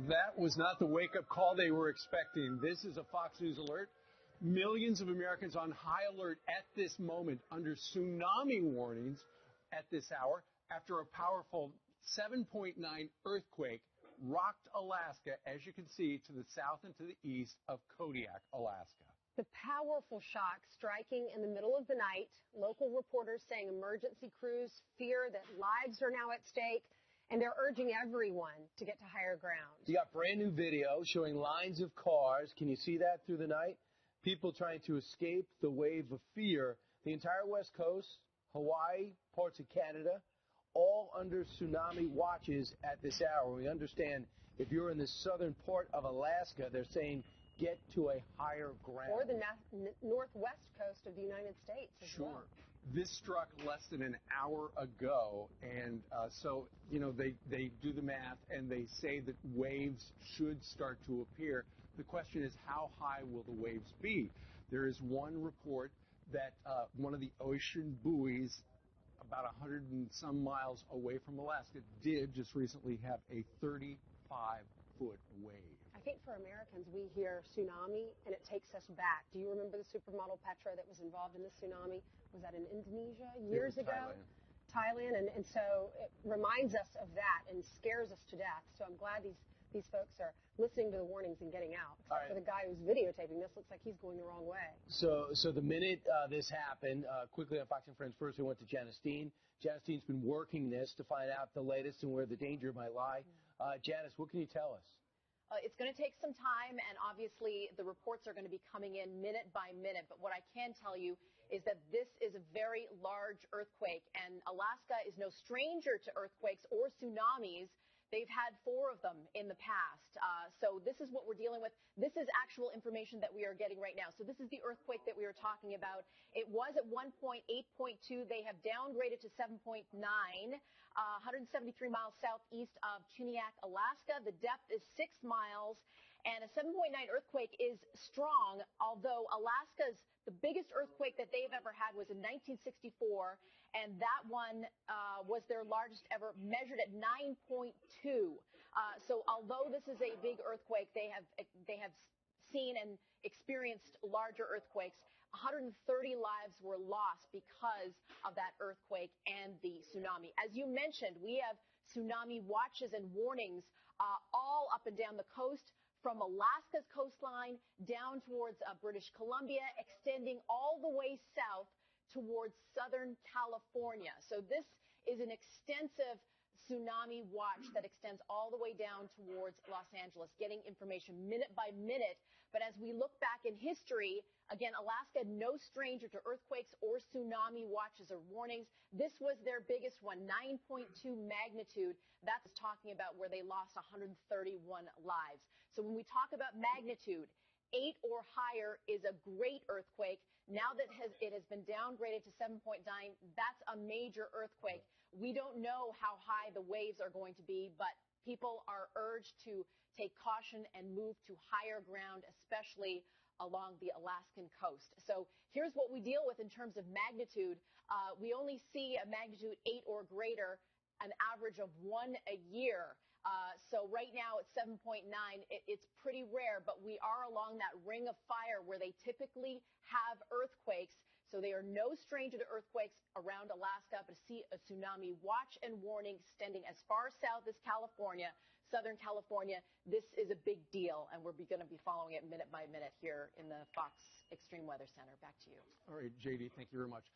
That was not the wake-up call they were expecting. This is a Fox News alert. Millions of Americans on high alert at this moment under tsunami warnings at this hour after a powerful 7.9 earthquake rocked Alaska, as you can see, to the south and to the east of Kodiak, Alaska. The powerful shock striking in the middle of the night. Local reporters saying emergency crews fear that lives are now at stake. And they're urging everyone to get to higher ground. You got brand new video showing lines of cars. Can you see that through the night? People trying to escape the wave of fear. The entire West Coast, Hawaii, parts of Canada, all under tsunami watches at this hour. We understand if you're in the southern part of Alaska, they're saying get to a higher ground. Or the northwest coast of the United States as well. Sure. This struck less than an hour ago, and so, you know, they do the math, and they say that waves should start to appear. The question is, how high will the waves be? There is one report that one of the ocean buoys about 100 and some miles away from Alaska did just recently have a 35-foot wave. I think for Americans, we hear tsunami and it takes us back. Do you remember the supermodel Petra that was involved in the tsunami? Was that in Indonesia years ago? Thailand. And so it reminds us of that and scares us to death. So I'm glad these folks are listening to the warnings and getting out. Except for the guy who's videotaping this, looks like he's going the wrong way. So the minute this happened, quickly on Fox and Friends, first we went to Janice Dean. Janice Dean's been working this to find out the latest and where the danger might lie. Janice, what can you tell us? It's going to take some time, and obviously the reports are going to be coming in minute by minute. But what I can tell you is that this is a very large earthquake, and Alaska is no stranger to earthquakes or tsunamis. They've had 4 of them in the past. So this is what we're dealing with. This is actual information that we are getting right now. So this is the earthquake that we were talking about. It was at one point 8.2. They have downgraded to 7.9, 173 miles southeast of Kodiak, Alaska. The depth is 6 miles. And a 7.9 earthquake is strong, although the biggest earthquake that they've ever had was in 1964, and that one was their largest ever, measured at 9.2. So although this is a big earthquake, they have seen and experienced larger earthquakes. 130 lives were lost because of that earthquake and the tsunami. As you mentioned, we have tsunami watches and warnings all up and down the coast, from Alaska's coastline down towards British Columbia, extending all the way south towards Southern California. So this is an extensive tsunami watch that extends all the way down towards Los Angeles, getting information minute by minute. But as we look back in history, again, Alaska, no stranger to earthquakes or tsunami watches or warnings. This was their biggest one, 9.2 magnitude. That's talking about where they lost 131 lives. So when we talk about magnitude, 8 or higher is a great earthquake. Now that it has been downgraded to 7.9, that's a major earthquake. We don't know how high the waves are going to be, but people are urged to take caution and move to higher ground, especially along the Alaskan coast. So here's what we deal with in terms of magnitude. We only see a magnitude 8 or greater, an average of 1 a year. So right now it's 7.9. It's pretty rare, but we are along that ring of fire where they typically have earthquakes. So they are no stranger to earthquakes around Alaska, but to see a tsunami watch and warning extending as far south as California, Southern California, this is a big deal, and we're going to be following it minute by minute here in the Fox Extreme Weather Center. Back to you. All right, JD, thank you very much.